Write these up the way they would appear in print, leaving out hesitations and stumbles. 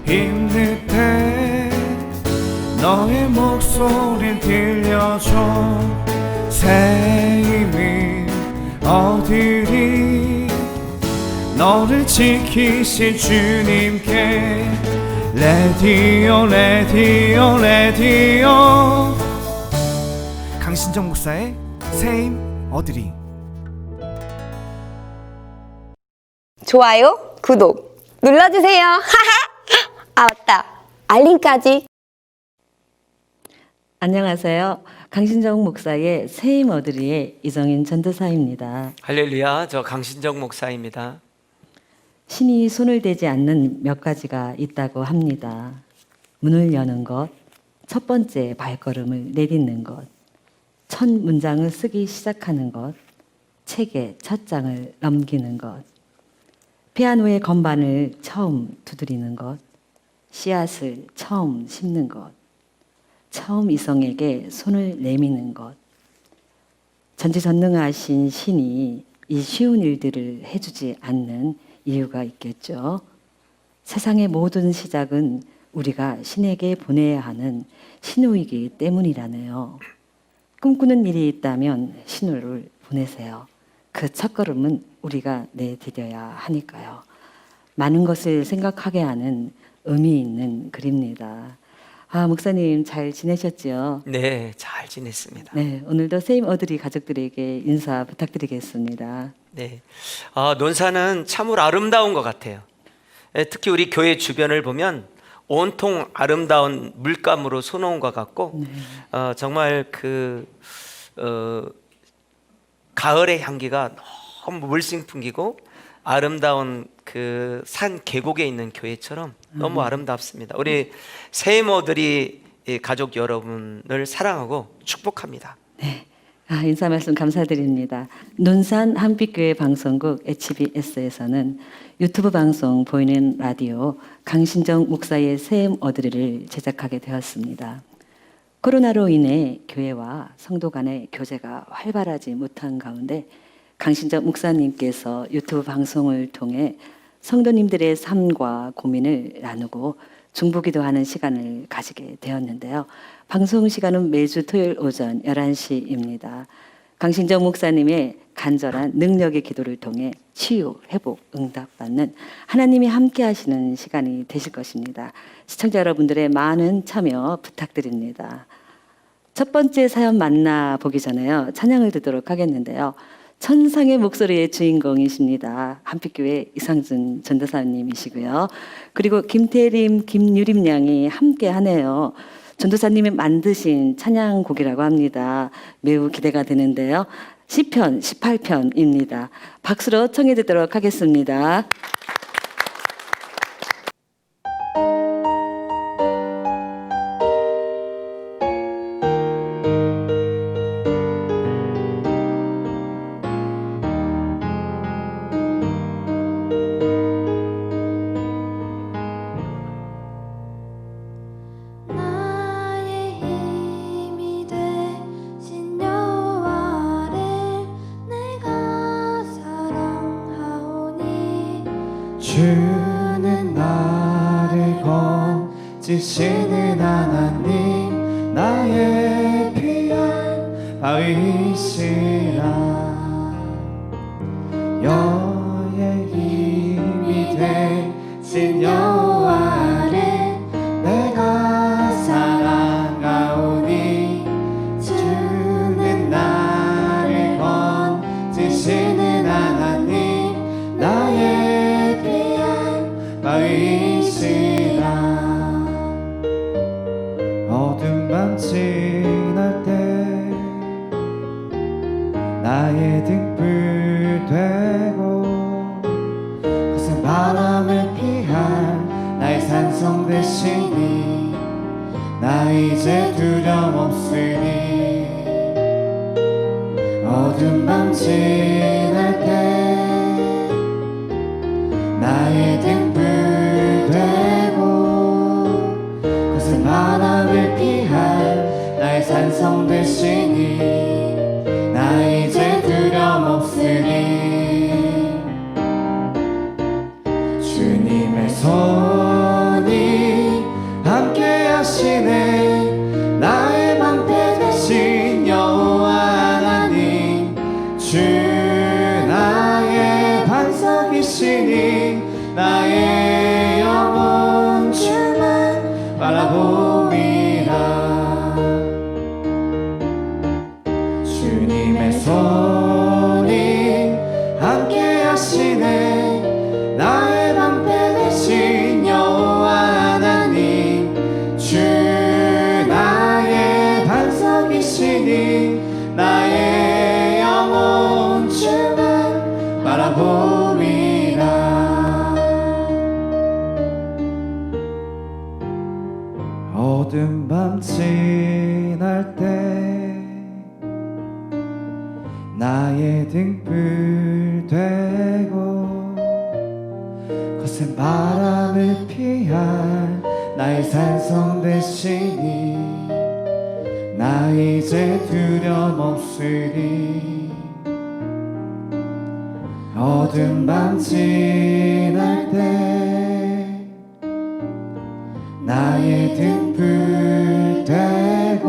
힘들 때 너의 목소리를 들려줘. 새 힘이 얻으리 너를 지키실 주님께. 레디오 레디오 레디오 강신정 목사의 새 힘 얻으리. 좋아요, 구독 눌러주세요. 아 맞다, 알림까지. 안녕하세요. 강신정 목사의 새 힘 얻으리의 이정인 전도사입니다. 할렐루야, 저 강신정 목사입니다. 신이 손을 대지 않는 몇 가지가 있다고 합니다. 문을 여는 것, 첫 번째 발걸음을 내딛는 것, 첫 문장을 쓰기 시작하는 것, 책의 첫 장을 넘기는 것, 피아노의 건반을 처음 두드리는 것, 씨앗을 처음 심는 것, 처음 이성에게 손을 내미는 것. 전지전능하신 신이 이 쉬운 일들을 해주지 않는 이유가 있겠죠. 세상의 모든 시작은 우리가 신에게 보내야 하는 신호이기 때문이라네요. 꿈꾸는 일이 있다면 신호를 보내세요. 그 첫걸음은 우리가 내디뎌야 하니까요. 많은 것을 생각하게 하는 의미 있는 글입니다. 아, 목사님 잘 지내셨지요? 네, 잘 지냈습니다. 네, 오늘도 새 힘 얻으리 가족들에게 인사 부탁드리겠습니다. 네, 논산은 참으로 아름다운 것 같아요. 특히 우리 교회 주변을 보면 온통 아름다운 물감으로 수놓은 것 같고, 정말 가을의 향기가 너무 물씬 풍기고 아름다운 그 산 계곡에 있는 교회처럼 너무 아름답습니다. 우리 세이모들이 가족 여러분을 사랑하고 축복합니다. 네, 인사 말씀 감사드립니다. 논산 한빛교회 방송국 HBS에서는 유튜브 방송 보이는 라디오 강신정 목사의 새 힘 얻으리를 제작하게 되었습니다. 코로나로 인해 교회와 성도 간의 교제가 활발하지 못한 가운데 강신정 목사님께서 유튜브 방송을 통해 성도님들의 삶과 고민을 나누고 중보기도하는 시간을 가지게 되었는데요. 방송 시간은 매주 토요일 오전 11시입니다. 강신정 목사님의 간절한 능력의 기도를 통해 치유, 회복, 응답받는 하나님이 함께 하시는 시간이 되실 것입니다. 시청자 여러분들의 많은 참여 부탁드립니다. 첫 번째 사연 만나보기 전에요. 찬양을 듣도록 하겠는데요. 천상의 목소리의 주인공이십니다. 한빛교회 이상준 전도사님이시고요. 그리고 김태림, 김유림 양이 함께 하네요. 전도사님이 만드신 찬양곡이라고 합니다. 매우 기대가 되는데요. 시편 18편입니다. 박수로 청해 듣도록 하겠습니다. 주는 나를 건지시는 하나님 나의 피할 바위시라. 여호와의 힘이 되신 여호와를 내가 사랑하오니. 주는 나를 건지시는 하나님 나의 바위시라. 어둠 밤 지날 때 나의 등불 되고 거센 바람을 피할 나의 산성 되시니. 나 이제 두려움 없으니. 어둠 밤 지날 때 나의 등불 되고 거센 바람을 피할 나의 산성 되시니. 나 이제 두려움 없으니. 주님의 손이 나의 영혼 주만 바라봅니다. 주님의 손이 함께 하시네. 나의 방패 되신 여호와 하나님, 주 나의 반석이시니 나의 영혼 주만 바라봅니다. 어두운 밤 지날 때 나의 등불 되고 거센 바람을 피할 나의 산성 되시니 나 이제 두려움 없으리. 어두운 밤 지날 때 나의 등불 되고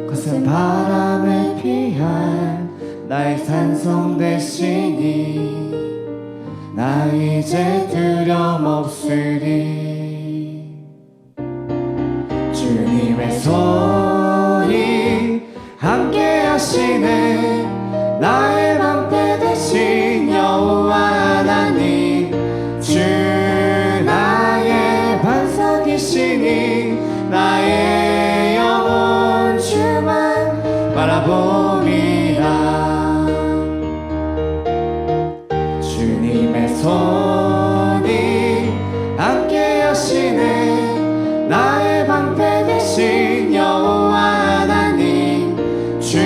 거센 바람을 피할 나의 산성 되시니 나 이제 두려움 없으리. 주님의 손이 함께 하시네. 나의 방패 되신 여호와 하나님, 주 나의 반석이시니 나의 영혼 주만 바라봅니다. 주님의 손이 함께 하시네. 나의 방패 되신 여호와 하나님, 주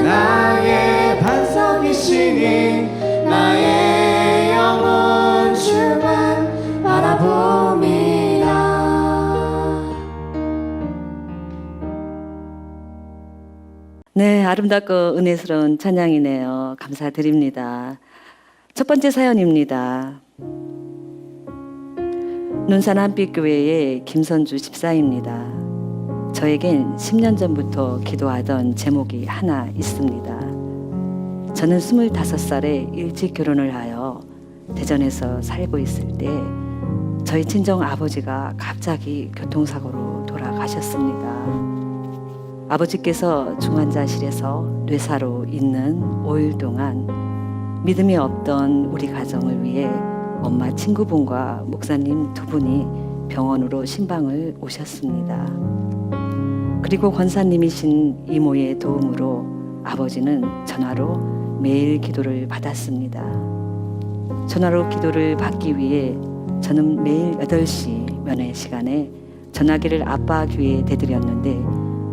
나의 반석이시니 나의 영혼 주만 바라봅니다. 네, 아름답고 은혜스러운 찬양이네요. 감사드립니다. 첫 번째 사연입니다. 논산 한빛교회의 김선주 집사입니다. 저에겐 10년 전부터 기도하던 제목이 하나 있습니다. 저는 25살에 일찍 결혼을 하여 대전에서 살고 있을 때 저희 친정 아버지가 갑자기 교통사고로 돌아가셨습니다. 아버지께서 중환자실에서 뇌사로 있는 5일 동안 믿음이 없던 우리 가정을 위해 엄마 친구분과 목사님 두 분이 병원으로 신방을 오셨습니다. 그리고 권사님이신 이모의 도움으로 아버지는 전화로 매일 기도를 받았습니다. 전화로 기도를 받기 위해 저는 매일 8시 면회 시간에 전화기를 아빠 귀에 대드렸는데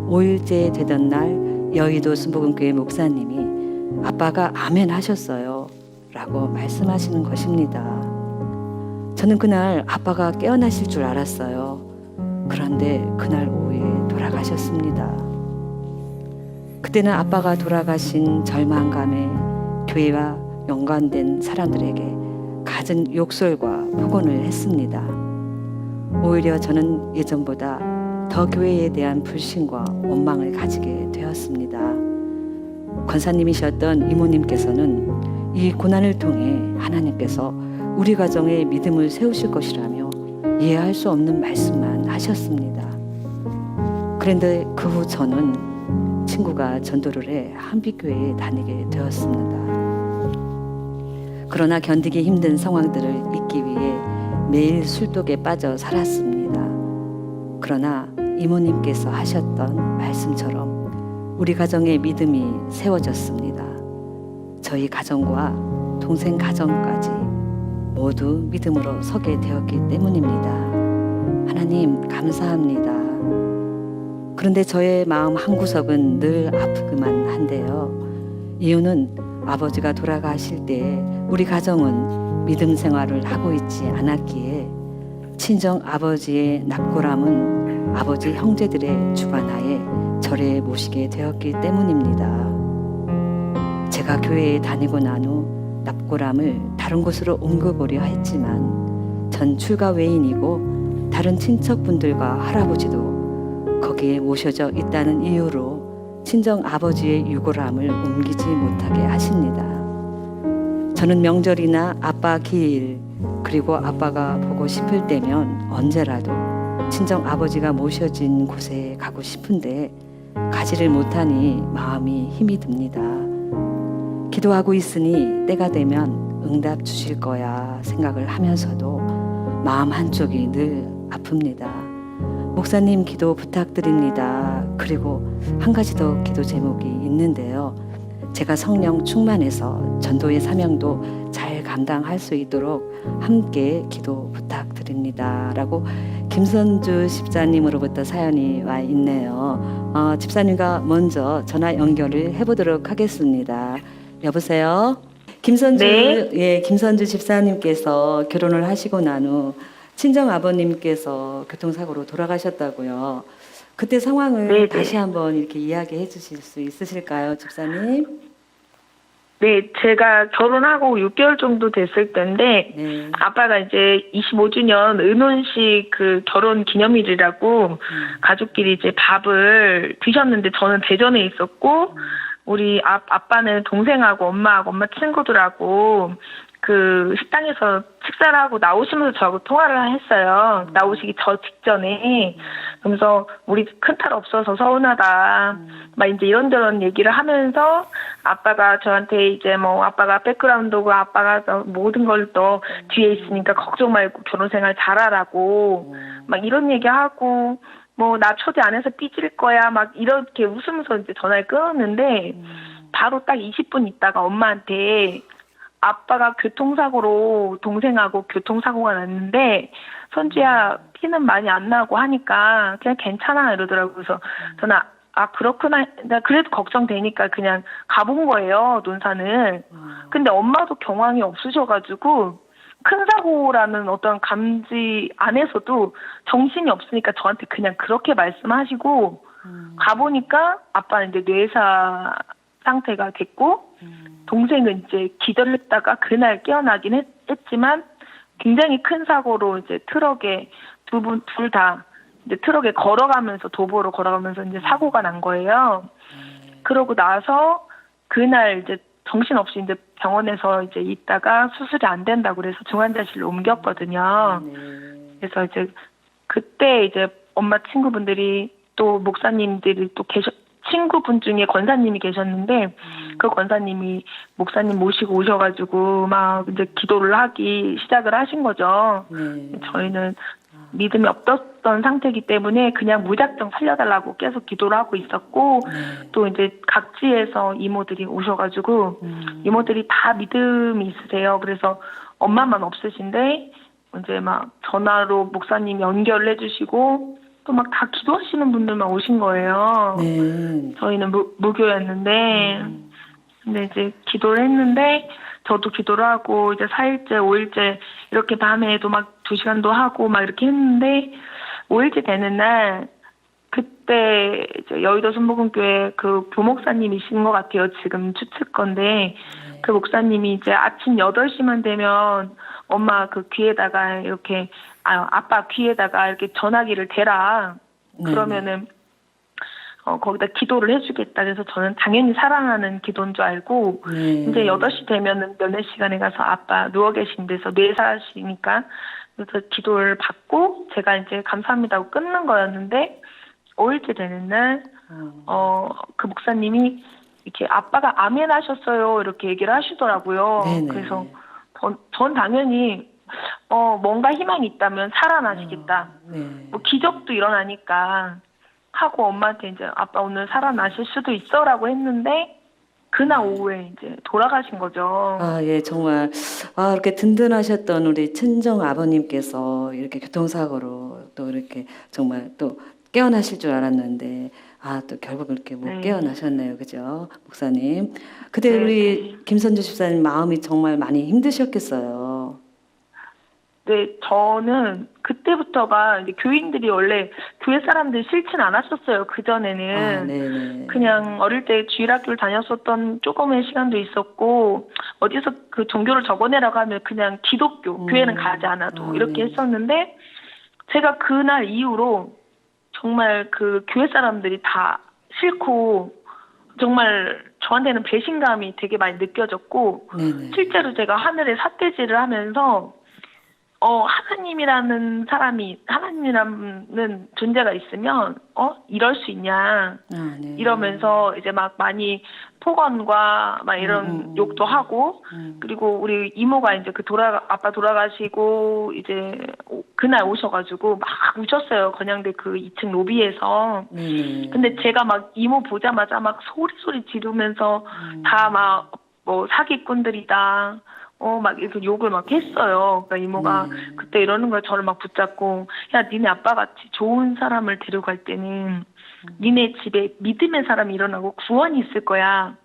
5일째 되던 날 여의도 순복음교회 목사님이 아빠가 아멘 하셨어요 라고 말씀하시는 것입니다. 저는 그날 아빠가 깨어나실 줄 알았어요. 그런데 그날 오후에 돌아가셨습니다. 그때는 아빠가 돌아가신 절망감에 교회와 연관된 사람들에게 갖은 욕설과 폭언을 했습니다. 오히려 저는 예전보다 더 교회에 대한 불신과 원망을 가지게 되었습니다. 권사님이셨던 이모님께서는 이 고난을 통해 하나님께서 우리 가정에 믿음을 세우실 것이라며 이해할 수 없는 말씀만 하셨습니다. 그런데 그 후 저는 친구가 전도를 해 한빛교회에 다니게 되었습니다. 그러나 견디기 힘든 상황들을 잊기 위해 매일 술독에 빠져 살았습니다. 그러나 이모님께서 하셨던 말씀처럼 우리 가정의 믿음이 세워졌습니다. 저희 가정과 동생 가정까지 모두 믿음으로 서게 되었기 때문입니다. 하나님 감사합니다. 그런데 저의 마음 한구석은 늘 아프기만 한데요. 이유는 아버지가 돌아가실 때 우리 가정은 믿음 생활을 하고 있지 않았기에 친정 아버지의 납골함은 아버지 형제들의 주관하에 절에 모시게 되었기 때문입니다. 제가 교회에 다니고 난 후 납골함을 다른 곳으로 옮겨보려 했지만 전 출가 외인이고 다른 친척분들과 할아버지도 거기에 모셔져 있다는 이유로 친정 아버지의 유골함을 옮기지 못하게 하십니다. 저는 명절이나 아빠 기일 그리고 아빠가 보고 싶을 때면 언제라도 친정 아버지가 모셔진 곳에 가고 싶은데 가지를 못하니 마음이 힘이 듭니다. 기도하고 있으니 때가 되면 응답 주실 거야 생각을 하면서도 마음 한쪽이 늘 아픕니다. 목사님 기도 부탁드립니다. 그리고 한 가지 더 기도 제목이 있는데요. 제가 성령 충만해서 전도의 사명도 잘 감당할 수 있도록 함께 기도 부탁드립니다. 라고 김선주 집사님으로부터 사연이 와 있네요. 집사님과 먼저 전화 연결을 해보도록 하겠습니다. 여보세요? 김선주, 네. 예, 김선주 집사님께서 결혼을 하시고 난 후 친정 아버님께서 교통사고로 돌아가셨다고요. 그때 상황을 네네. 다시 한번 이렇게 이야기해 주실 수 있으실까요, 집사님? 네, 제가 결혼하고 6개월 정도 됐을 때인데, 네. 아빠가 이제 25주년 은혼식 그 결혼 기념일이라고 가족끼리 이제 밥을 드셨는데 저는 대전에 있었고, 우리 아빠는 동생하고 엄마하고 엄마 친구들하고 그 식당에서 식사를 하고 나오시면서 저하고 통화를 했어요. 나오시기 저 직전에. 그러면서 우리 큰딸 없어서 서운하다. 막 이제 이런저런 얘기를 하면서 아빠가 저한테 이제 뭐 아빠가 백그라운드고 아빠가 모든 걸 또 뒤에 있으니까 걱정 말고 결혼 생활 잘하라고 막 이런 얘기하고 뭐 나 초대 안 해서 삐질 거야 막 이렇게 웃으면서 이제 전화를 끊었는데 바로 딱 20분 있다가 엄마한테 아빠가 교통사고로 동생하고 교통사고가 났는데 선주야 피는 많이 안 나고 하니까 그냥 괜찮아 이러더라고요. 그래서 저는 그렇구나. 나 그래도 걱정되니까 그냥 가본 거예요, 논산을. 근데 엄마도 경황이 없으셔가지고 큰 사고라는 어떤 감지 안에서도 정신이 없으니까 저한테 그냥 그렇게 말씀하시고 가보니까 아빠는 이제 뇌사 상태가 됐고 동생은 이제 기절을 했다가 그날 깨어나긴 했지만 굉장히 큰 사고로 이제 트럭에 둘 다 이제 트럭에 걸어가면서 도보로 걸어가면서 이제 사고가 난 거예요. 그러고 나서 그날 이제 정신없이 이제 병원에서 이제 있다가 수술이 안 된다고 그래서 중환자실로 옮겼거든요. 그래서 이제 그때 이제 엄마 친구분들이 또 목사님들이 또 친구분 중에 권사님이 계셨는데 그 권사님이 목사님 모시고 오셔가지고 막 이제 기도를 하기 시작을 하신 거죠. 저희는 믿음이 없었던 상태이기 때문에 그냥 무작정 살려달라고 계속 기도를 하고 있었고 또 이제 각지에서 이모들이 오셔가지고 이모들이 다 믿음이 있으세요. 그래서 엄마만 없으신데 이제 막 전화로 목사님 연결을 해주시고 또 막 다 기도하시는 분들만 오신 거예요. 네. 저희는 무교였는데 근데 이제 기도를 했는데 저도 기도를 하고 이제 4일째, 5일째 이렇게 밤에도 막 2시간도 하고 막 이렇게 했는데 5일째 되는 날 그때 이제 여의도 순복음교회 그 교목사님이신 것 같아요. 지금 추측건데 그 목사님이 이제 아침 8시만 되면 엄마 그 귀에다가 이렇게 아빠 귀에다가 이렇게 전화기를 대라. 그러면은 거기다 기도를 해주겠다. 그래서 저는 당연히 사랑하는 기도인 줄 알고 이제 8시 되면은 면회 시간에 가서 아빠 누워 계신 데서 뇌사시니까 그래서 기도를 받고 제가 이제 감사합니다 하고 끊는 거였는데 5일째 되는 날 그 목사님이 이렇게 아빠가 아멘 하셨어요 이렇게 얘기를 하시더라고요. 네네. 그래서 전 당연히 뭔가 희망이 있다면 살아나시겠다. 뭐 기적도 일어나니까 하고 엄마한테 이제 아빠 오늘 살아나실 수도 있어라고 했는데 그날 오후에 이제 돌아가신 거죠. 예, 정말 이렇게 든든하셨던 우리 친정 아버님께서 이렇게 교통사고로 또 이렇게 정말 또 깨어나실 줄 알았는데 또 결국 이렇게 못 깨어나셨네요, 그죠, 목사님? 그때 우리 김선주 집사님 마음이 정말 많이 힘드셨겠어요. 네, 저는 그때부터가 이제 교인들이 원래 교회 사람들 싫진 않았었어요. 그 전에는 그냥 어릴 때 주일학교를 다녔었던 조금의 시간도 있었고 어디서 그 종교를 적어내라고 하면 그냥 기독교 교회는 가지 않아도 이렇게 했었는데 제가 그날 이후로 정말 그 교회 사람들이 다 싫고 정말 저한테는 배신감이 되게 많이 느껴졌고 네네. 실제로 제가 하늘에 삿대질을 하면서 하나님이라는 존재가 있으면 이럴 수 있냐 아, 네. 이러면서 이제 막 많이 폭언과 막 이런 욕도 하고 그리고 우리 이모가 이제 아빠 돌아가시고 이제 그날 오셔가지고 막 우셨어요. 건양대 그 2층 로비에서. 네네. 근데 제가 막 이모 보자마자 막 소리 지르면서 다 막 뭐 사기꾼들이다. 막 이렇게 욕을 막 했어요. 그러니까 이모가 그때 이러는 거에 저를 막 붙잡고, 야, 니네 아빠 같이 좋은 사람을 데려갈 때는 니네 집에 믿음의 사람이 일어나고 구원이 있을 거야.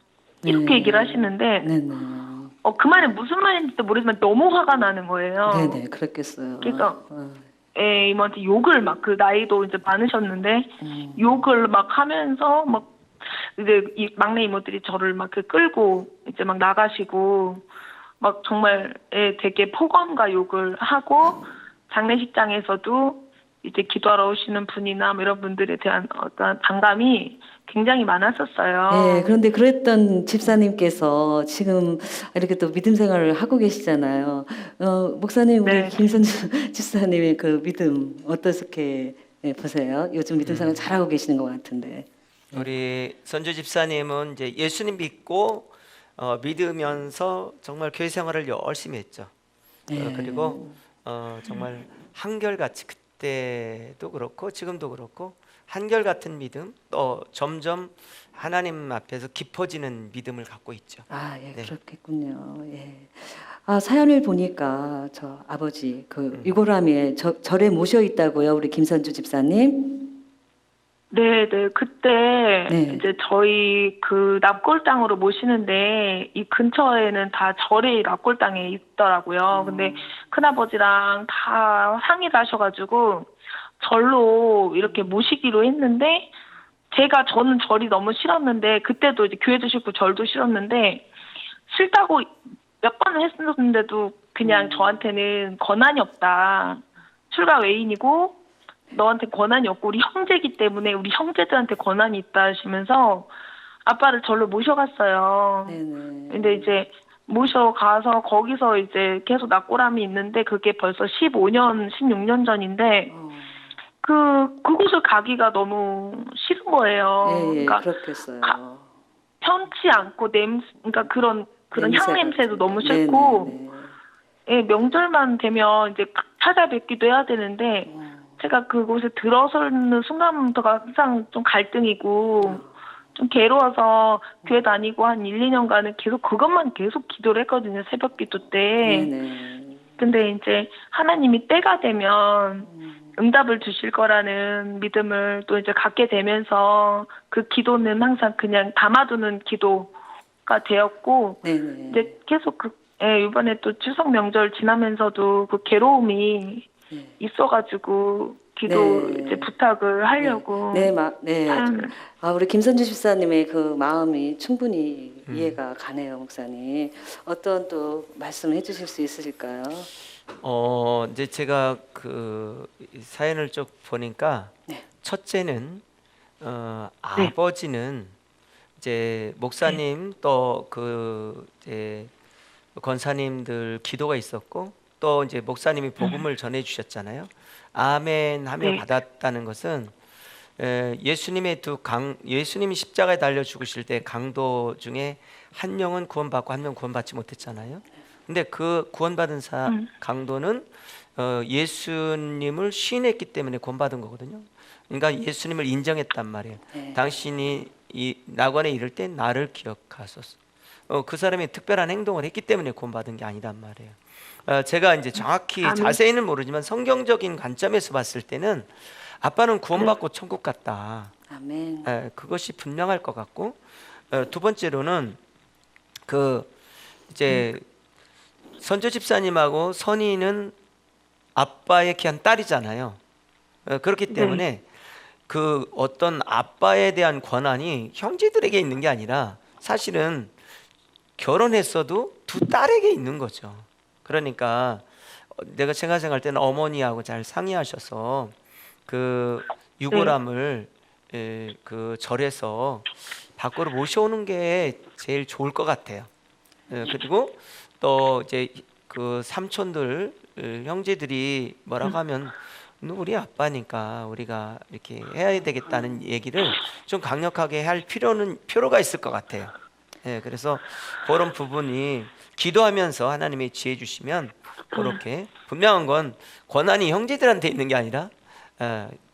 이렇게 얘기를 하시는데, 네네. 그 말이 무슨 말인지도 모르지만 너무 화가 나는 거예요. 네네. 그렇겠어요. 그러니까, 이모한테 욕을 막, 그 나이도 이제 많으셨는데, 욕을 막 하면서 막, 이제 이 막내 이모들이 저를 막 끌고 이제 막 나가시고, 막 정말 되게 폭언과 욕을 하고 장례식장에서도 이제 기도하러 오시는 분이나 뭐 이런 분들에 대한 어떤 반감이 굉장히 많았었어요. 네, 그런데 그랬던 집사님께서 지금 이렇게 또 믿음 생활을 하고 계시잖아요. 목사님, 우리 네. 김선주 집사님의 그 믿음 어떻게 보세요? 요즘 믿음 생활 잘하고 계시는 것 같은데. 우리 선주 집사님은 이제 예수님 믿고 믿으면서 정말 교회 생활을 열심히 했죠. 그리고 정말 한결같이 그때도 그렇고 지금도 그렇고 한결같은 믿음, 또 점점 하나님 앞에서 깊어지는 믿음을 갖고 있죠. 아, 예, 네. 그렇겠군요. 예. 아, 사연을 보니까 저 아버지 그 유골함에 절에 모셔 있다고요, 우리 김선주 집사님. 네. 그때 네. 이제 저희 그 납골당으로 모시는데 이 근처에는 다 절이 납골당에 있더라고요. 근데 큰아버지랑 다 상의를 하셔가지고 절로 이렇게 모시기로 했는데 저는 절이 너무 싫었는데 그때도 이제 교회도 싫고 절도 싫었는데 싫다고 몇 번을 했었는데도 그냥 저한테는 권한이 없다. 출가 외인이고 너한테 권한이 없고 우리 형제이기 때문에 우리 형제들한테 권한이 있다 하시면서 아빠를 절로 모셔갔어요. 네네. 근데 이제 모셔가서 거기서 이제 계속 낙골함이 있는데 그게 벌써 15년, 16년 전인데 그곳을 가기가 너무 싫은 거예요. 예, 그러니까 그렇겠어요. 편치 않고 그러니까 그런 향 냄새도 같은. 너무 싫고 네네네. 예, 명절만 되면 이제 찾아뵙기도 해야 되는데 제가 그곳에 들어서는 순간부터가 항상 좀 갈등이고 좀 괴로워서 교회 다니고 한 1, 2년간은 계속 그것만 계속 기도를 했거든요. 새벽 기도 때. 네네. 근데 이제 하나님이 때가 되면 응답을 주실 거라는 믿음을 또 이제 갖게 되면서 그 기도는 항상 그냥 담아두는 기도가 되었고 네네. 이제 계속 이번에 또 추석 명절 지나면서도 그 괴로움이 있어가지고 기도 네. 이제 부탁을 하려고. 네. 사연을. 아, 우리 김선주 집사님의 그 마음이 충분히 이해가 가네요, 목사님. 어떤 또 말씀을 해주실 수 있으실까요? 이제 제가 그 사연을 쭉 보니까 첫째는 아버지는 이제 목사님 또 그 이제 권사님들 기도가 있었고 또 이제 목사님이 복음을 전해 주셨잖아요. 아멘 하며 네. 받았다는 것은 예수님이 십자가에 달려 죽으실 때 강도 중에 한 명은 구원받고 한 명은 구원받지 못했잖아요. 근데 그 구원받은 강도는 예수님을 시인했기 때문에 구원받은 거거든요. 그러니까 예수님을 인정했단 말이에요. 당신이 이 낙원에 이를 때 나를 기억하소서. 그 사람이 특별한 행동을 했기 때문에 구원받은 게 아니란 말이에요. 제가 이제 정확히 자세히는 모르지만 성경적인 관점에서 봤을 때는 아빠는 구원받고 천국 갔다. 아멘. 그것이 분명할 것 같고, 두 번째로는 그 이제 선조 집사님하고 선희는 아빠의 귀한 딸이잖아요. 그렇기 때문에 그 어떤 아빠에 대한 권한이 형제들에게 있는 게 아니라 사실은 결혼했어도 두 딸에게 있는 거죠. 그러니까 내가 생각할 때는 어머니하고 잘 상의하셔서 그 유골함을 그 절에서 밖으로 모셔오는 게 제일 좋을 것 같아요. 그리고 또 이제 그 삼촌들 형제들이 뭐라고 하면 우리 아빠니까 우리가 이렇게 해야 되겠다는 얘기를 좀 강력하게 할 필요가 있을 것 같아요. 그래서 그런 부분이 기도하면서 하나님의 지혜 주시면 그렇게 분명한 건 권한이 형제들한테 있는 게 아니라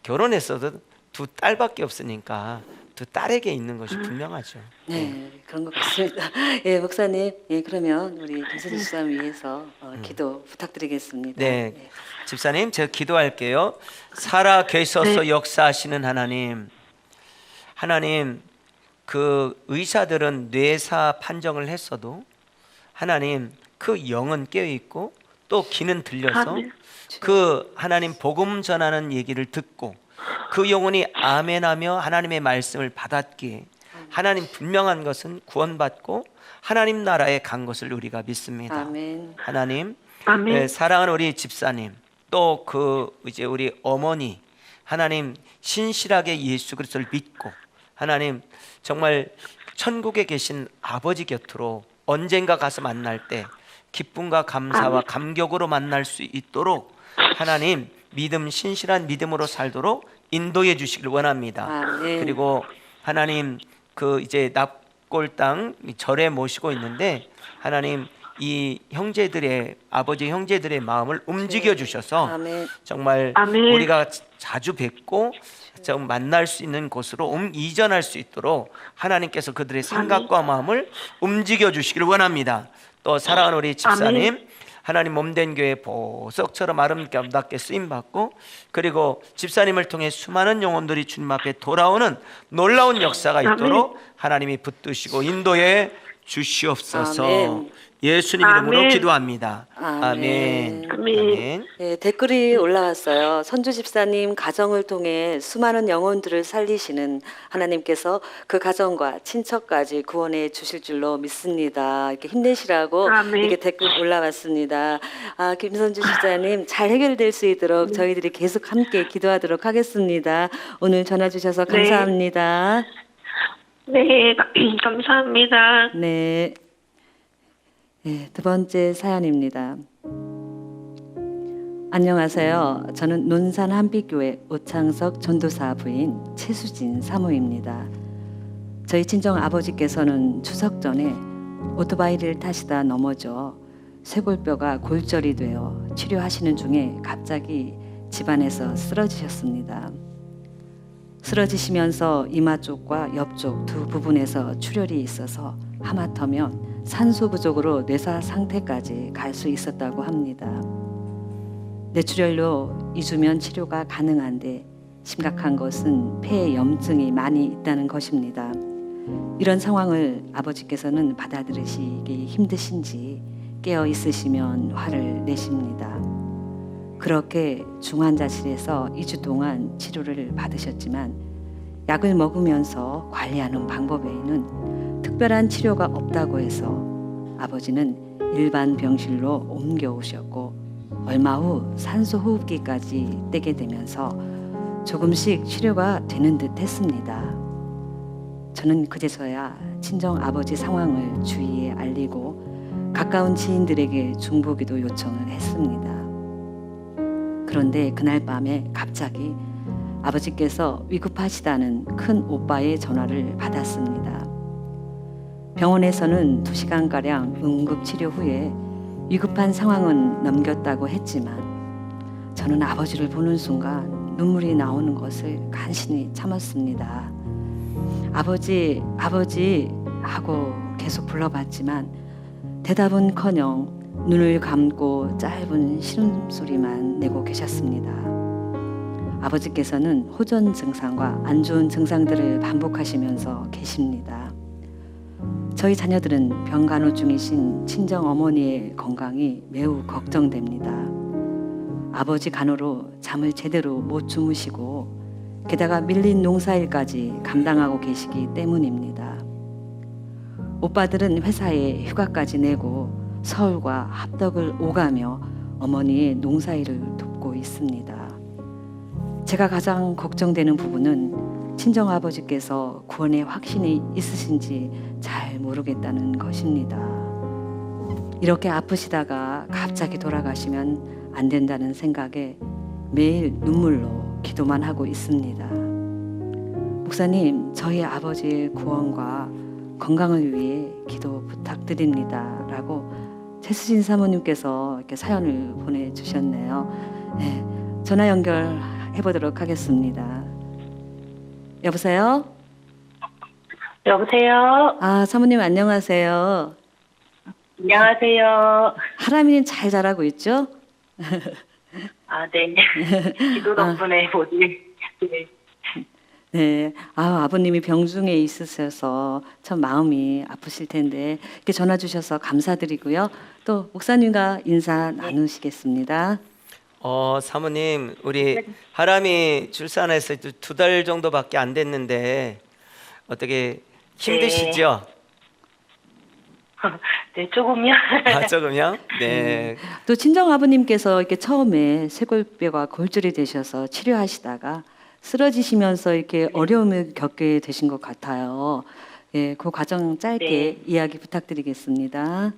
결혼했어도 두 딸밖에 없으니까 두 딸에게 있는 것이 분명하죠. 네, 그런 것 같습니다. 예, 목사님, 예, 그러면 우리 김선주 집사님 위해서 기도 부탁드리겠습니다. 네, 예. 집사님, 제가 기도할게요. 살아 계셔서 역사하시는 하나님, 그 의사들은 뇌사 판정을 했어도 하나님 그 영은 깨어 있고 또 귀는 들려서 그 하나님 복음 전하는 얘기를 듣고 그 영혼이 아멘하며 하나님의 말씀을 받았기에 하나님 분명한 것은 구원받고 하나님 나라에 간 것을 우리가 믿습니다. 아멘. 하나님, 아멘. 사랑하는 우리 집사님, 또 그 이제 우리 어머니, 하나님 신실하게 예수 그리스도를 믿고 하나님 정말 천국에 계신 아버지 곁으로 언젠가 가서 만날 때 기쁨과 감사와 감격으로 만날 수 있도록 하나님 믿음, 신실한 믿음으로 살도록 인도해 주시길 원합니다. 아멘. 그리고 하나님 그 이제 납골 땅 절에 모시고 있는데 하나님 이 형제들의 아버지 형제들의 마음을 움직여 주셔서 아멘. 정말 아멘. 우리가 자주 뵙고 좀 만날 수 있는 곳으로 이전할 수 있도록 하나님께서 그들의 생각과 마음을 움직여 주시길 원합니다. 또 사랑하는 우리 집사님, 하나님 몸된 교회 보석처럼 아름답게 쓰임받고 그리고 집사님을 통해 수많은 영혼들이 주님 앞에 돌아오는 놀라운 역사가 있도록 하나님이 붙드시고 인도해 주시옵소서. 아멘. 예수님 이름으로 아멘. 기도합니다. 아멘. 아멘. 아멘. 아멘. 예, 댓글이 올라왔어요. 선주 집사님 가정을 통해 수많은 영혼들을 살리시는 하나님께서 그 가정과 친척까지 구원해 주실 줄로 믿습니다. 이렇게 힘내시라고 아멘. 이렇게 댓글 올라왔습니다. 김선주 집사님 잘 해결될 수 있도록 저희들이 계속 함께 기도하도록 하겠습니다. 오늘 전화 주셔서 네. 감사합니다. 네, 감사합니다. 네. 네, 두 번째 사연입니다. 안녕하세요. 저는 논산 한빛교회 오창석 전도사 부인 최수진 사모입니다. 저희 친정 아버지께서는 추석 전에 오토바이를 타시다 넘어져 쇄골뼈가 골절이 되어 치료하시는 중에 갑자기 집안에서 쓰러지셨습니다. 쓰러지시면서 이마 쪽과 옆쪽 두 부분에서 출혈이 있어서 하마터면 산소 부족으로 뇌사 상태까지 갈 수 있었다고 합니다. 뇌출혈로 2주면 치료가 가능한데 심각한 것은 폐에 염증이 많이 있다는 것입니다. 이런 상황을 아버지께서는 받아들이시기 힘드신지 깨어 있으시면 화를 내십니다. 그렇게 중환자실에서 2주 동안 치료를 받으셨지만 약을 먹으면서 관리하는 방법 외에는 특별한 치료가 없다고 해서 아버지는 일반 병실로 옮겨오셨고 얼마 후 산소호흡기까지 떼게 되면서 조금씩 치료가 되는 듯 했습니다. 저는 그제서야 친정 아버지 상황을 주위에 알리고 가까운 지인들에게 중보기도 요청을 했습니다. 그런데 그날 밤에 갑자기 아버지께서 위급하시다는 큰 오빠의 전화를 받았습니다. 병원에서는 2시간가량 응급치료 후에 위급한 상황은 넘겼다고 했지만 저는 아버지를 보는 순간 눈물이 나오는 것을 간신히 참았습니다. 아버지, 아버지 하고 계속 불러봤지만 대답은커녕 눈을 감고 짧은 신음소리만 내고 계셨습니다. 아버지께서는 호전 증상과 안 좋은 증상들을 반복하시면서 계십니다. 저희 자녀들은 병간호 중이신 친정 어머니의 건강이 매우 걱정됩니다. 아버지 간호로 잠을 제대로 못 주무시고 게다가 밀린 농사일까지 감당하고 계시기 때문입니다. 오빠들은 회사에 휴가까지 내고 서울과 합덕을 오가며 어머니의 농사일을 돕고 있습니다. 제가 가장 걱정되는 부분은 친정 아버지께서 구원의 확신이 있으신지 잘 모르겠다는 것입니다. 이렇게 아프시다가 갑자기 돌아가시면 안 된다는 생각에 매일 눈물로 기도만 하고 있습니다. 목사님, 저희 아버지의 구원과 건강을 위해 기도 부탁드립니다. 라고 최수진 사모님께서 이렇게 사연을 보내주셨네요. 네, 전화 연결해 보도록 하겠습니다. 여보세요? 여보세요. 아, 사모님 안녕하세요. 안녕하세요. 하람이는 잘 자라고 있죠? 아, 네. 기도 덕분에 모두. 네. 네, 아버님이 병중에 있으셔서 참 마음이 아프실 텐데 이렇게 전화 주셔서 감사드리고요. 또 목사님과 인사 나누시겠습니다. 사모님, 우리 하람이 출산해서 2달 정도밖에 안 됐는데 어떻게 힘드시죠? 네, 조금요. 아, 조금요? 네. 또 친정 아버님께서 이렇게 처음에 쇄골뼈가 골절이 되셔서 치료하시다가 쓰러지시면서 이렇게 어려움을 겪게 되신 것 같아요. 예, 그 과정 짧게 이야기 부탁드리겠습니다.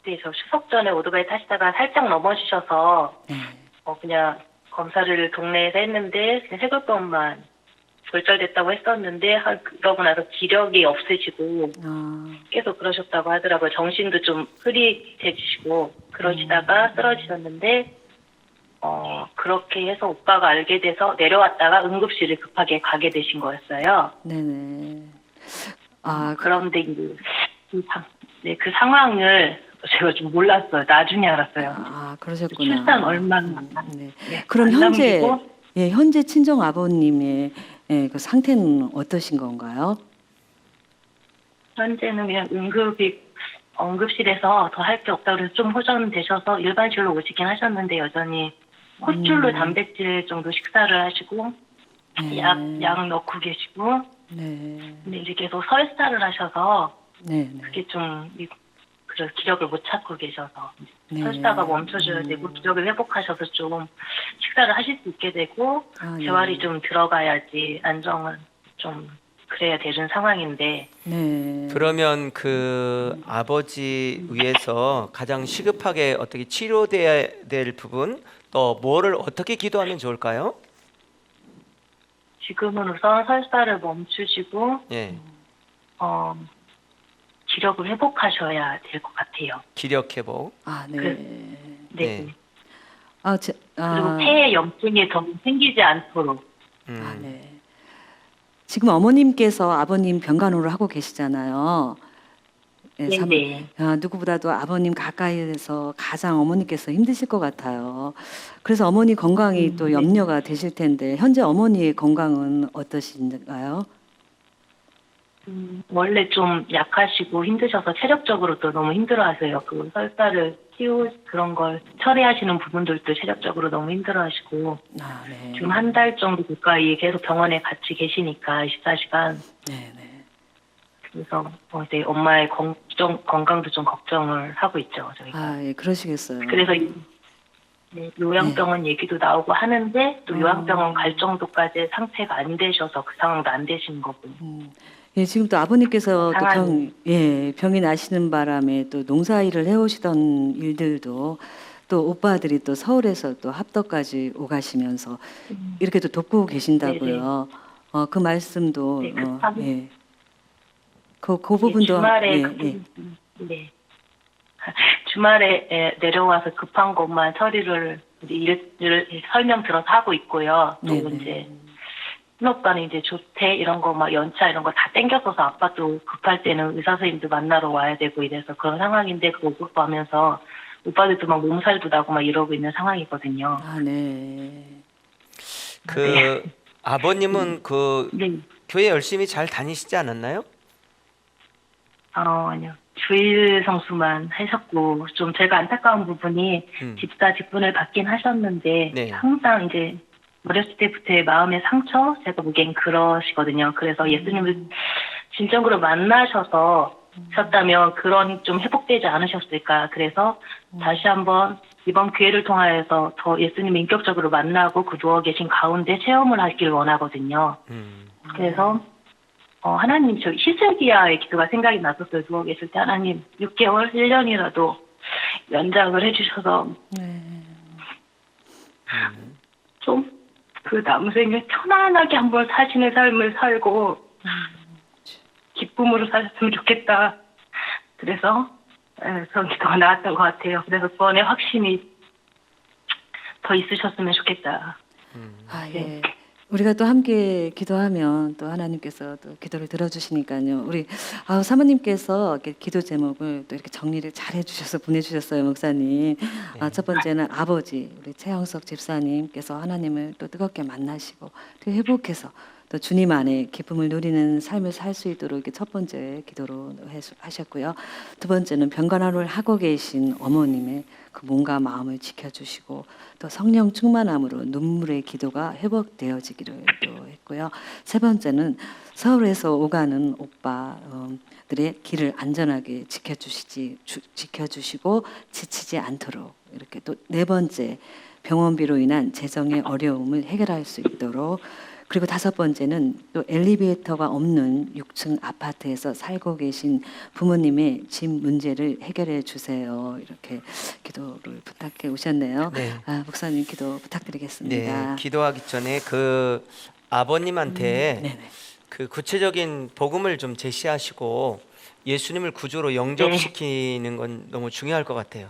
네, 저 추석 전에 오토바이 타시다가 살짝 넘어지셔서 그냥 검사를 동네에서 했는데 그냥 쇄골뼈만 골절됐다고 했었는데 그러고 나서 기력이 없으시고 계속 그러셨다고 하더라고요. 정신도 좀 흐릿해지시고 그러시다가 쓰러지셨는데 그렇게 해서 오빠가 알게 돼서 내려왔다가 응급실을 급하게 가게 되신 거였어요. 네네. 그런데 이제 그 상황을 제가 좀 몰랐어요. 나중에 알았어요. 그러셨구나. 출산 얼마 네. 네, 그럼 안 남기고. 현재 친정 아버님의 그 상태는 어떠신 건가요? 현재는 그냥 응급실에서 더 할 게 없다고 그래서 좀 호전되셔서 일반실로 오시긴 하셨는데 여전히 콧줄로 단백질 정도 식사를 하시고 약 넣고 계시고 근데 이제 계속 설사를 하셔서 그게 좀 그래서 기력을 못 찾고 계셔서 설사가 멈춰줘야 되고 기력을 회복하셔서 좀 식사를 하실 수 있게 되고 재활이 좀 들어가야지 안정은 좀 그래야 되는 상황인데. 그러면 그 아버지 위해서 가장 시급하게 어떻게 치료돼야 될 부분 또 뭐를 어떻게 기도하면 좋을까요? 지금은 우선 설사를 멈추시고 기력을 회복하셔야 될 것 같아요. 기력 회복. 네. 그리고 폐에 염증이 더 생기지 않도록. 네. 지금 어머님께서 아버님 병간호를 하고 계시잖아요. 네. 누구보다도 아버님 가까이에서 가장 어머니께서 힘드실 것 같아요. 그래서 어머니 건강이 또 염려가 되실 텐데 현재 어머니의 건강은 어떠신가요? 원래 좀 약하시고 힘드셔서 체력적으로도 너무 힘들어하세요. 그 설사를 그런 걸 처리하시는 부분들도 체력적으로 너무 힘들어하시고 지금 1달 정도 가까이 계속 병원에 같이 계시니까 24시간. 그래서 이제 엄마의 건강도 좀 걱정을 하고 있죠, 저희가. 그러시겠어요. 그래서 요양병원 얘기도 나오고 하는데 또 요양병원 갈 정도까지 상태가 안 되셔서 그 상황도 안 되시는 거고. 지금 또 아버님께서 또 병이 나시는 바람에 또 농사일을 해오시던 일들도 또 오빠들이 또 서울에서 또 합덕까지 오가시면서 이렇게 또 돕고 계신다고요. 그 말씀도 그 부분도 주말에 주말에 내려와서 급한 것만 처리를 일을 설명 들어서 하고 있고요. 또 이제 큰오빠는 이제 조퇴 이런 거 막 연차 이런 거 다 땡겼어서 아빠도 급할 때는 의사 선생님도 만나러 와야 되고 이래서 그런 상황인데 그거 못 보면서 오빠들도 막 몸살도 나고 막 이러고 있는 상황이거든요. 아버님은 교회 열심히 잘 다니시지 않았나요? 아니요. 주일 성수만 하셨고 좀 제가 안타까운 부분이 집사 직분을 받긴 하셨는데 항상 이제 어렸을 때부터의 마음의 상처 제가 보기엔 그러시거든요. 그래서 예수님을 진정으로 만나셨다면 그런 좀 회복되지 않으셨을까. 그래서 다시 한번 이번 기회를 통하여서 더 예수님을 인격적으로 만나고 그 누워 계신 가운데 체험을 하길 원하거든요. 그래서 하나님, 저 히스기야의 기도가 생각이 났었어요. 누워 계실 때 하나님 6개월, 1년이라도 연장을 해주셔서 좀 그 남은 생에 편안하게 한번 사시는 삶을 살고 기쁨으로 사셨으면 좋겠다. 그래서 그런 기도가 나왔던 것 같아요. 그래서 구원의 확신이 더 있으셨으면 좋겠다. 아, 예. 우리가 또 함께 기도하면 또 하나님께서 또 기도를 들어주시니까요. 우리 사모님께서 이렇게 기도 제목을 또 이렇게 정리를 잘 해주셔서 보내주셨어요, 목사님. 첫 번째는 아버지 우리 최영석 집사님께서 하나님을 또 뜨겁게 만나시고 또 회복해서 또 주님 안에 기쁨을 누리는 삶을 살 수 있도록 이렇게 첫 번째 기도로 하셨고요. 두 번째는 병간호를 하고 계신 어머님의 그 몸과 마음을 지켜주시고 또 성령 충만함으로 눈물의 기도가 회복되어지기를 또 했고요. 세 번째는 서울에서 오가는 오빠들의 길을 안전하게 지켜주시고 지치지 않도록 이렇게 또 네 번째 병원비로 인한 재정의 어려움을 해결할 수 있도록 그리고 다섯 번째는 또 엘리베이터가 없는 6층 아파트에서 살고 계신 부모님의 집 문제를 해결해 주세요. 이렇게 기도를 부탁해 오셨네요. 네. 목사님 기도 부탁드리겠습니다. 네, 기도하기 전에 그 아버님한테 네네. 그 구체적인 복음을 좀 제시하시고 예수님을 구주로 영접시키는 건 너무 중요할 것 같아요.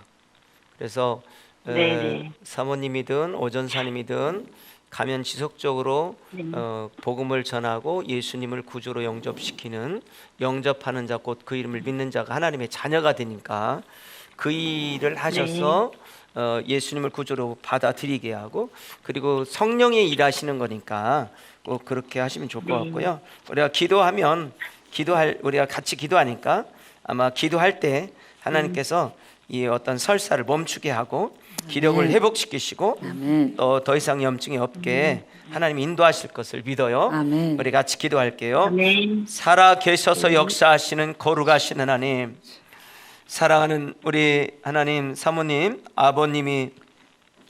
그래서 네네. 사모님이든 오전사님이든 가면 지속적으로 복음을 전하고 예수님을 구주로 영접하는 자 곧 그 이름을 믿는 자가 하나님의 자녀가 되니까 그 일을 하셔서 예수님을 구주로 받아들이게 하고 그리고 성령이 일하시는 거니까 꼭 그렇게 하시면 좋을 것 같고요. 우리가 우리가 같이 기도하니까 아마 기도할 때 하나님께서 이 어떤 설사를 멈추게 하고 기력을 회복시키시고 또 더 이상 염증이 없게 하나님 인도하실 것을 믿어요. 아멘. 우리 같이 기도할게요. 아멘. 살아 계셔서 역사하시는 거룩하신 하나님, 사랑하는 우리 하나님 사모님, 아버님이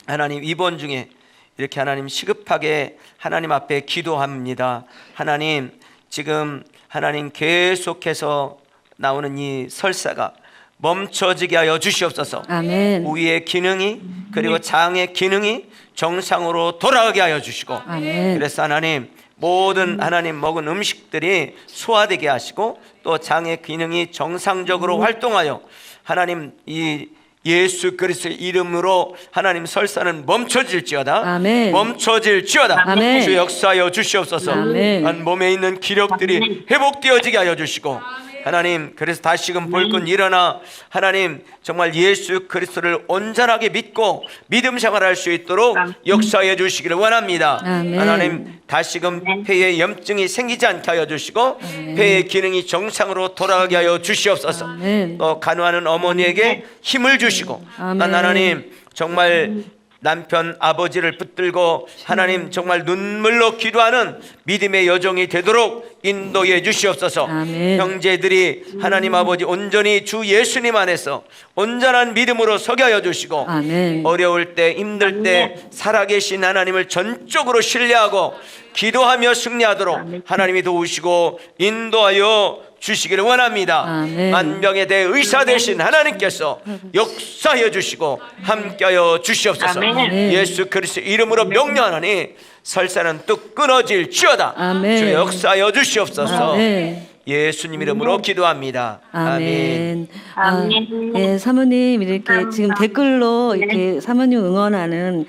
하나님 입원 중에 이렇게 하나님 시급하게 하나님 앞에 기도합니다. 하나님 지금 하나님 계속해서 나오는 이 설사가 멈춰지게 하여 주시옵소서. 아멘. 우위의 기능이 그리고 장의 기능이 정상으로 돌아가게 하여 주시고 아멘. 그래서 하나님 모든 하나님 먹은 음식들이 소화되게 하시고 또 장의 기능이 정상적으로 활동하여 하나님 이 예수 그리스도의 이름으로 하나님 설사는 멈춰질지어다. 아멘. 멈춰질지어다. 아멘. 주 역사하여 주시옵소서. 아멘. 한 몸에 있는 기력들이 회복되어지게 하여 주시고 하나님 그래서 다시금 볼건 일어나 하나님 정말 예수 그리스도를 온전하게 믿고 믿음 생활할 수 있도록 역사해 주시기를 원합니다. 아멘. 하나님 다시금 폐에 염증이 생기지 않게 하여 주시고 폐의 기능이 정상으로 돌아가게 하여 주시옵소서. 아멘. 또 간호하는 어머니에게 힘을 주시고 아멘. 난 하나님 정말 남편 아버지를 붙들고 하나님 정말 눈물로 기도하는 믿음의 여정이 되도록 인도해 주시옵소서. 아멘. 형제들이 하나님 아버지 온전히 주 예수님 안에서 온전한 믿음으로 서게 하여 주시고 아멘. 어려울 때 힘들 때 살아계신 하나님을 전적으로 신뢰하고 기도하며 승리하도록 하나님이 도우시고 인도하여 주시기를 원합니다. 아멘. 만병에 대해 의사 되신 하나님께서 역사해 주시고 함께하여 주시옵소서. 아멘. 예수 그리스도 이름으로 명령하니 설사는 뚝 끊어질지어다. 아멘. 주 역사하여 주시옵소서. 아멘. 예수님 이름으로 기도합니다. 아멘. 아멘. 예, 사모님 이렇게 지금 댓글로 이렇게 사모님 응원하는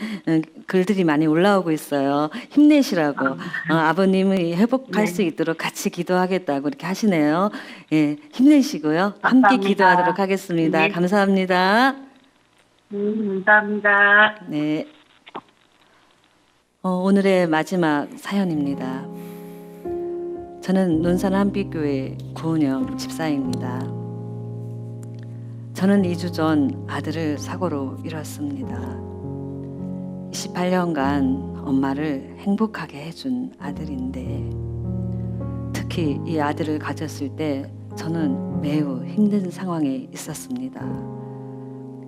글들이 많이 올라오고 있어요. 힘내시라고 아버님이 회복할 수 있도록 같이 기도하겠다고 이렇게 하시네요. 예, 힘내시고요. 함께 감사합니다. 기도하도록 하겠습니다. 네. 감사합니다. 감사합니다. 네. 오늘의 마지막 사연입니다. 저는 논산 한빛교회 구은영 집사입니다. 저는 2주 전 아들을 사고로 잃었습니다. 28년간 엄마를 행복하게 해준 아들인데 특히 이 아들을 가졌을 때 저는 매우 힘든 상황에 있었습니다.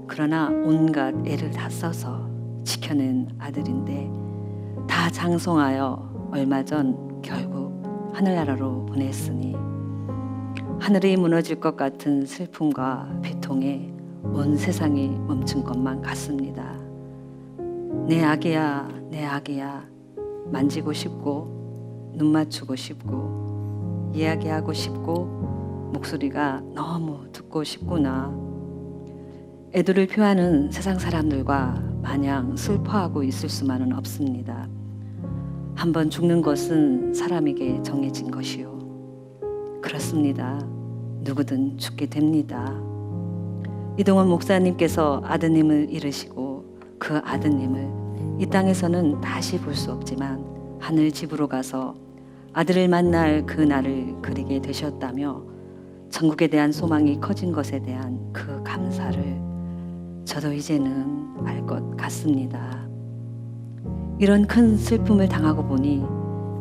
그러나 온갖 애를 다 써서 지켜낸 아들인데 다 장성하여 얼마 전 결국 하늘나라로 보냈으니 하늘이 무너질 것 같은 슬픔과 비통에 온 세상이 멈춘 것만 같습니다. 내 아기야, 내 아기야, 만지고 싶고 눈 맞추고 싶고 이야기하고 싶고 목소리가 너무 듣고 싶구나. 애도를 표하는 세상 사람들과 마냥 슬퍼하고 있을 수만은 없습니다. 한번 죽는 것은 사람에게 정해진 것이요. 그렇습니다. 누구든 죽게 됩니다. 이동원 목사님께서 아드님을 잃으시고 그 아드님을 이 땅에서는 다시 볼 수 없지만 하늘 집으로 가서 아들을 만날 그 날을 그리게 되셨다며 천국에 대한 소망이 커진 것에 대한 그 감사를 저도 이제는 알 것 같습니다. 이런 큰 슬픔을 당하고 보니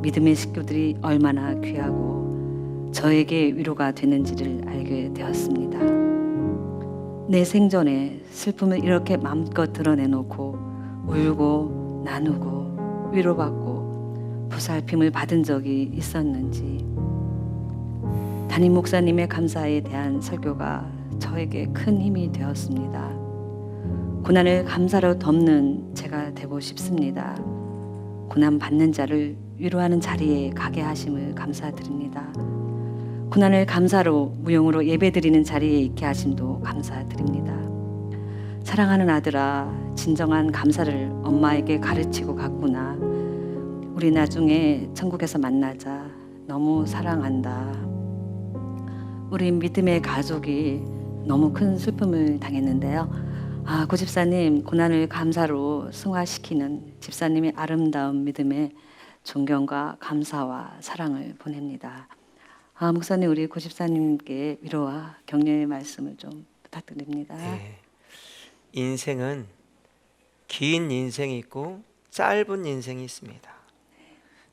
믿음의 식구들이 얼마나 귀하고 저에게 위로가 되는지를 알게 되었습니다. 내 생전에 슬픔을 이렇게 마음껏 드러내놓고 울고 나누고 위로받고 보살핌을 받은 적이 있었는지 담임 목사님의 감사에 대한 설교가 저에게 큰 힘이 되었습니다. 고난을 감사로 덮는 제가 되고 싶습니다. 고난 받는 자를 위로하는 자리에 가게 하심을 감사드립니다. 고난을 감사로 무용으로 예배드리는 자리에 있게 하심도 감사드립니다. 사랑하는 아들아, 진정한 감사를 엄마에게 가르치고 갔구나. 우리 나중에 천국에서 만나자. 너무 사랑한다. 우리 믿음의 가족이 너무 큰 슬픔을 당했는데요. 고 집사님, 고난을 감사로 승화시키는 집사님의 아름다운 믿음에 존경과 감사와 사랑을 보냅니다. 목사님, 우리 고 집사님께 위로와 격려의 말씀을 좀 부탁드립니다. 네. 인생은 긴 인생이 있고 짧은 인생이 있습니다.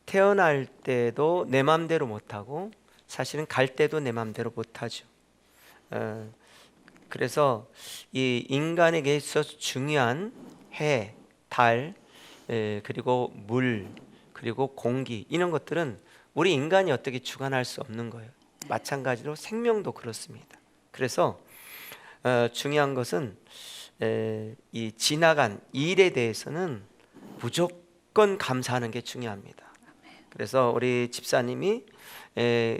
태어날 때도 내 맘대로 못하고 사실은 갈 때도 내 맘대로 못하죠. 그래서 이 인간에게 있어서 중요한 해, 달, 그리고 물, 그리고 공기 이런 것들은 우리 인간이 어떻게 주관할 수 없는 거예요. 마찬가지로 생명도 그렇습니다. 그래서 중요한 것은 이 지나간 일에 대해서는 무조건 감사하는 게 중요합니다. 그래서 우리 집사님이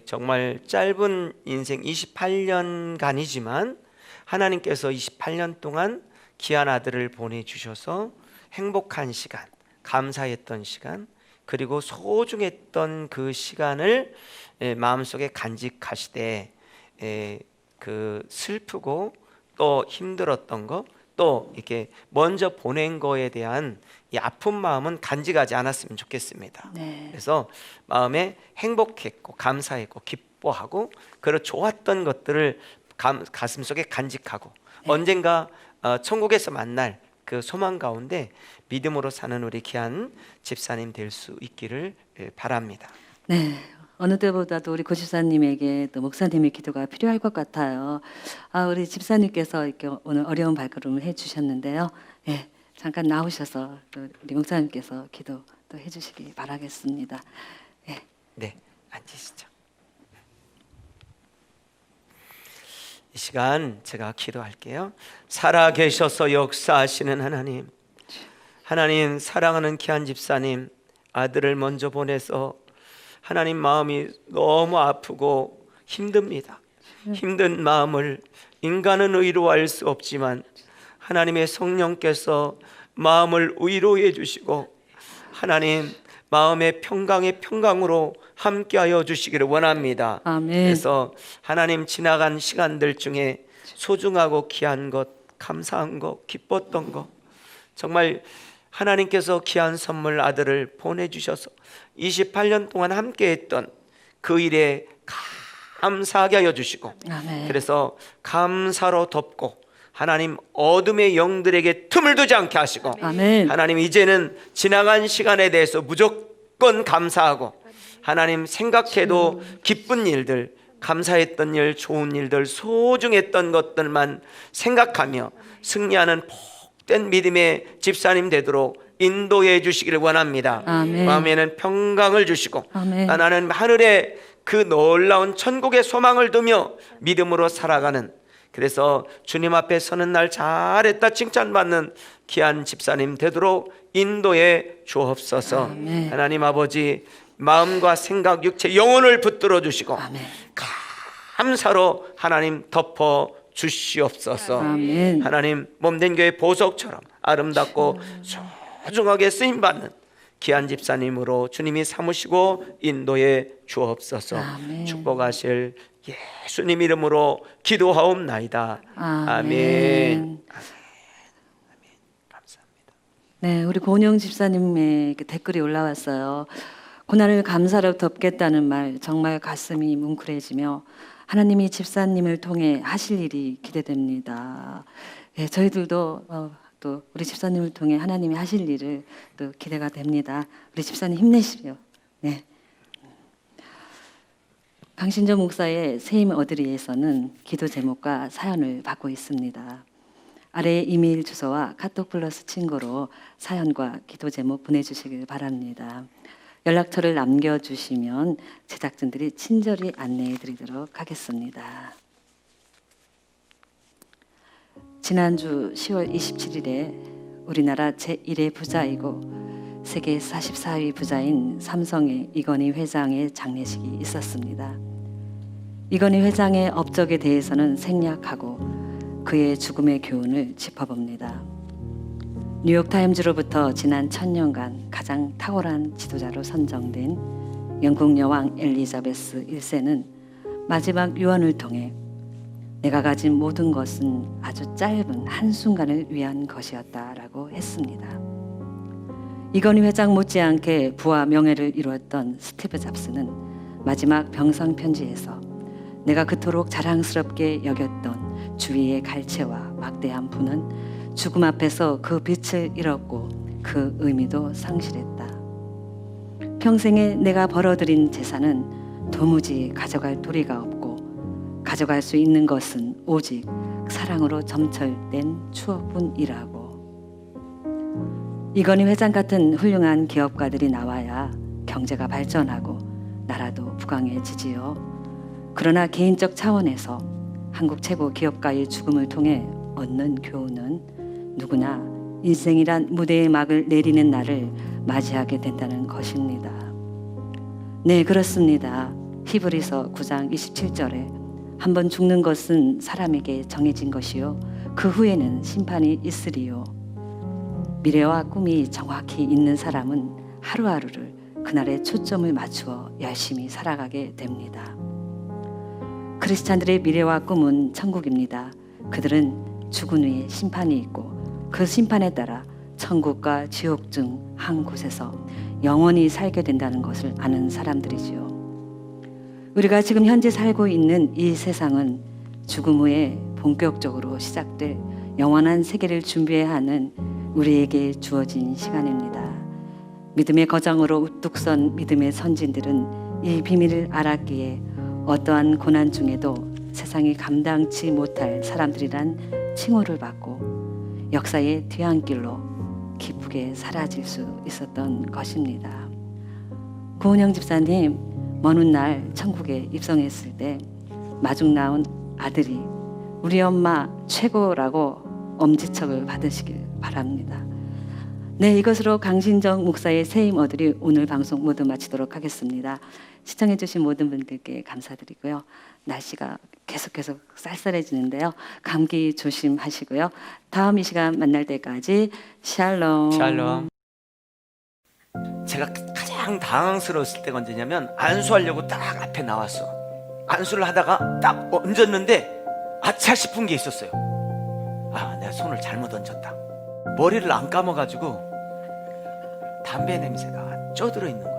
정말 짧은 인생 28년간이지만 하나님께서 28년 동안 귀한 아들을 보내주셔서 행복한 시간, 감사했던 시간, 그리고 소중했던 그 시간을 마음속에 간직하시되 그 슬프고 또 힘들었던 거, 또 이렇게 먼저 보낸 거에 대한 이 아픈 마음은 간직하지 않았으면 좋겠습니다. 네. 그래서 마음에 행복했고 감사했고 기뻐하고 그런 좋았던 것들을 가슴속에 간직하고 언젠가 천국에서 만날 그 소망 가운데 믿음으로 사는 우리 귀한 집사님 될 수 있기를 바랍니다. 네, 어느 때보다도 우리 고 집사님에게 또 목사님의 기도가 필요할 것 같아요. 우리 집사님께서 이렇게 오늘 어려운 발걸음을 해주셨는데요. 예, 잠깐 나오셔서 또 우리 목사님께서 기도 또 해주시기 바라겠습니다. 예. 네, 앉으시죠. 이 시간 제가 기도할게요. 살아계셔서 역사하시는 하나님, 하나님 사랑하는 귀한 집사님 아들을 먼저 보내서 하나님 마음이 너무 아프고 힘듭니다. 힘든 마음을 인간은 위로할 수 없지만 하나님의 성령께서 마음을 위로해 주시고 하나님 마음의 평강의 평강으로 함께하여 주시기를 원합니다. 아멘. 그래서 하나님 지나간 시간들 중에 소중하고 귀한 것, 감사한 것, 기뻤던 것 정말 하나님께서 귀한 선물 아들을 보내주셔서 28년 동안 함께했던 그 일에 감사하게 하여 주시고 아멘. 그래서 감사로 덮고 하나님 어둠의 영들에게 틈을 두지 않게 하시고 아멘. 하나님 이제는 지나간 시간에 대해서 무조건 감사하고 하나님 생각해도 기쁜 일들 감사했던 일, 좋은 일들, 소중했던 것들만 생각하며 승리하는 복된 믿음의 집사님 되도록 인도해 주시기를 원합니다. 아멘. 마음에는 평강을 주시고 아멘. 나는 하늘에 그 놀라운 천국의 소망을 두며 믿음으로 살아가는, 그래서 주님 앞에 서는 날 잘했다 칭찬받는 귀한 집사님 되도록 인도해 주옵소서. 아멘. 하나님 아버지, 마음과 생각, 육체, 영혼을 붙들어 주시고 아멘. 감사로 하나님 덮어 주시옵소서. 아멘. 하나님, 몸된 교회 보석처럼 아름답고 소중하게 쓰임받는 귀한 집사님으로 주님이 삼으시고 인도해 주옵소서. 아멘. 축복하실 예수님 이름으로 기도하옵나이다. 아멘. 아멘. 감사합니다. 네, 우리 고은영 집사님의 그 댓글이 올라왔어요. 고난을 감사로 덮겠다는 말 정말 가슴이 뭉클해지며 하나님이 집사님을 통해 하실 일이 기대됩니다. 네, 저희들도 또 우리 집사님을 통해 하나님이 하실 일을 또 기대가 됩니다. 우리 집사님 힘내시고요. 네. 강신정 목사의 세임 어드리에서는 기도 제목과 사연을 받고 있습니다. 아래 이메일 주소와 카톡 플러스 친구로 사연과 기도 제목 보내주시길 바랍니다. 연락처를 남겨주시면 제작진들이 친절히 안내해 드리도록 하겠습니다. 지난주 10월 27일에 우리나라 제1의 부자이고 세계 44위 부자인 삼성의 이건희 회장의 장례식이 있었습니다. 이건희 회장의 업적에 대해서는 생략하고 그의 죽음의 교훈을 짚어봅니다. 뉴욕타임즈로부터 지난 1000년간 가장 탁월한 지도자로 선정된 영국 여왕 엘리자베스 1세는 마지막 유언을 통해 내가 가진 모든 것은 아주 짧은 한순간을 위한 것이었다라고 했습니다. 이건희 회장 못지않게 부와 명예를 이루었던 스티브 잡스는 마지막 병상 편지에서 내가 그토록 자랑스럽게 여겼던 주위의 갈채와 막대한 부는 죽음 앞에서 그 빛을 잃었고 그 의미도 상실했다. 평생에 내가 벌어들인 재산은 도무지 가져갈 도리가 없고 가져갈 수 있는 것은 오직 사랑으로 점철된 추억뿐이라고. 이건희 회장 같은 훌륭한 기업가들이 나와야 경제가 발전하고 나라도 부강해지지요. 그러나 개인적 차원에서 한국 최고 기업가의 죽음을 통해 얻는 교훈은 누구나 인생이란 무대의 막을 내리는 날을 맞이하게 된다는 것입니다. 네, 그렇습니다. 히브리서 9장 27절에 한번 죽는 것은 사람에게 정해진 것이요 그 후에는 심판이 있으리요. 미래와 꿈이 정확히 있는 사람은 하루하루를 그날에 초점을 맞추어 열심히 살아가게 됩니다. 크리스찬들의 미래와 꿈은 천국입니다. 그들은 죽은 후에 심판이 있고 그 심판에 따라 천국과 지옥 중 한 곳에서 영원히 살게 된다는 것을 아는 사람들이지요. 우리가 지금 현재 살고 있는 이 세상은 죽음 후에 본격적으로 시작될 영원한 세계를 준비해야 하는 우리에게 주어진 시간입니다. 믿음의 거장으로 우뚝 선 믿음의 선진들은 이 비밀을 알았기에 어떠한 고난 중에도 세상이 감당치 못할 사람들이란 칭호를 받고 역사의 뒤안길로 기쁘게 사라질 수 있었던 것입니다. 고은영 집사님, 먼 훗날 천국에 입성했을 때 마중 나온 아들이 우리 엄마 최고라고 엄지척을 받으시길 바랍니다. 네, 이것으로 강신정 목사의 세임 어들이 오늘 방송 모두 마치도록 하겠습니다. 시청해주신 모든 분들께 감사드리고요. 날씨가 계속 쌀쌀해지는데요. 감기 조심하시고요. 다음 이 시간 만날 때까지 샬롬. 샬롬. 제가 가장 당황스러웠을 때가 언제냐면 안수하려고 딱 앞에 나왔어. 안수를 하다가 딱 얹었는데 아차 싶은 게 있었어요. 아, 내가 손을 잘못 얹었다. 머리를 안 감아가지고 담배 냄새가 쪄들어 있는 거야.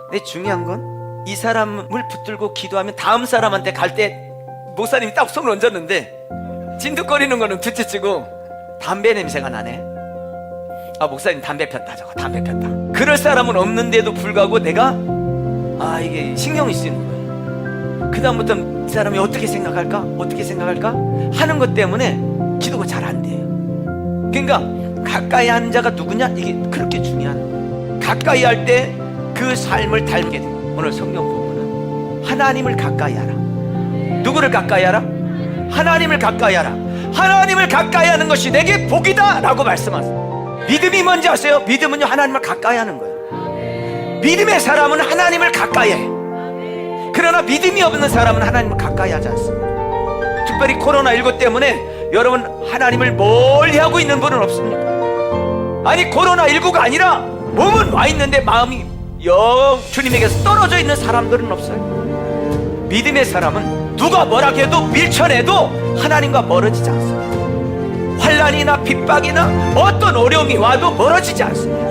근데 중요한 건 이 사람을 붙들고 기도하면 다음 사람한테 갈 때 목사님이 딱 손을 얹었는데 찐득거리는 거는 둘째치고 담배 냄새가 나네. 아, 목사님 담배 폈다, 저거 담배 폈다. 그럴 사람은 없는데도 불구하고 내가 이게 신경이 쓰이는 거예요. 그다음부터 이 사람이 어떻게 생각할까? 어떻게 생각할까? 하는 것 때문에 기도가 잘 안 돼요. 그러니까 가까이 하는 자가 누구냐? 이게 그렇게 중요한 거예요. 가까이 할 때 그 삶을 닮게 돼요. 오늘 성경 보면은 하나님을 가까이 하라. 누구를 가까이 하라? 하나님을 가까이 하라. 하나님을 가까이 하는 것이 내게 복이다 라고 말씀하세요. 믿음이 뭔지 아세요? 믿음은요, 하나님을 가까이 하는 거예요. 믿음의 사람은 하나님을 가까이 해. 그러나 믿음이 없는 사람은 하나님을 가까이 하지 않습니다. 특별히 코로나19 때문에 여러분 하나님을 멀리 하고 있는 분은 없습니까? 아니, 코로나19가 아니라 몸은 와 있는데 마음이 영 주님에게서 떨어져 있는 사람들은 없어요. 믿음의 사람은 누가 뭐라 해도 밀쳐내도 하나님과 멀어지지 않습니다. 환난이나 핍박이나 어떤 어려움이 와도 멀어지지 않습니다.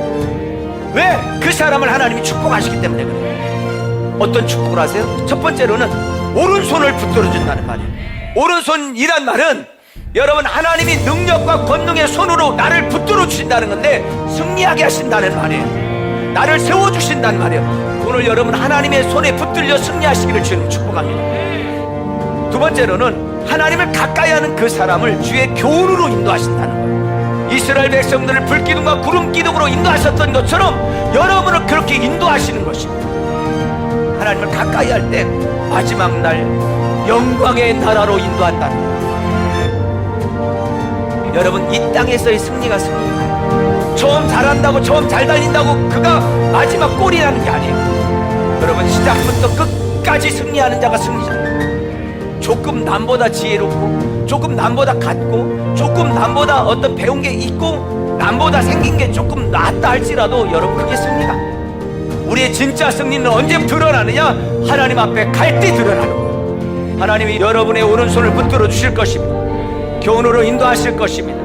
왜? 그 사람을 하나님이 축복하시기 때문에 그래요. 어떤 축복을 하세요? 첫 번째로는 오른손을 붙들어 준다는 말이에요. 오른손이란 말은 여러분 하나님이 능력과 권능의 손으로 나를 붙들어 주신다는 건데 승리하게 하신다는 말이에요. 나를 세워주신다는 말이에요. 오늘 여러분 하나님의 손에 붙들려 승리하시기를 주님 축복합니다. 두 번째로는 하나님을 가까이 하는 그 사람을 주의 교훈으로 인도하신다는 거예요. 이스라엘 백성들을 불기둥과 구름기둥으로 인도하셨던 것처럼 여러분을 그렇게 인도하시는 것입니다. 하나님을 가까이 할 때 마지막 날 영광의 나라로 인도한다는 거예요. 여러분 이 땅에서의 승리가 승리예요. 처음 잘한다고 처음 잘 달린다고 그가 마지막 골이 나는 게 아니에요. 여러분 시작부터 끝까지 승리하는 자가 승리자예요. 조금 남보다 지혜롭고 조금 남보다 같고 조금 남보다 어떤 배운 게 있고 남보다 생긴 게 조금 낫다 할지라도 여러분 그게 승리가 아니에요. 우리의 진짜 승리는 언제 드러나느냐? 하나님 앞에 갈 때 드러나는 거예요. 하나님이 여러분의 오른손을 붙들어 주실 것입니다. 교훈으로 인도하실 것입니다.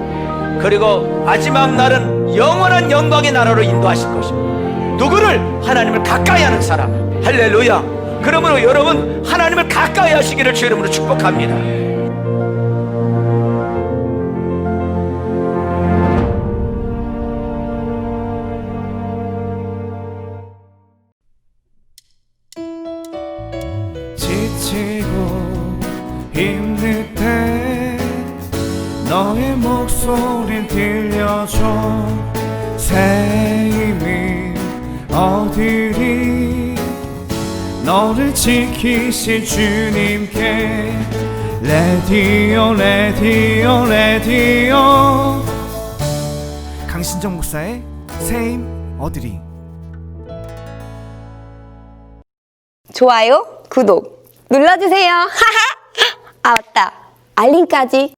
그리고 마지막 날은 영원한 영광의 나라로 인도하실 것입니다. 누구를? 하나님을 가까이 하는 사람. 할렐루야. 그러므로 여러분 하나님을 가까이 하시기를 주 이름으로 축복합니다. 지치고 힘들 때 너의 목소리를 들려줘. 새 힘이 어디리 너를 지키실 주님께 레디오 레디오 레디오 강신정 목사의 새 힘 어디리. 좋아요, 구독 눌러주세요. 하하. 아 맞다, 알림까지.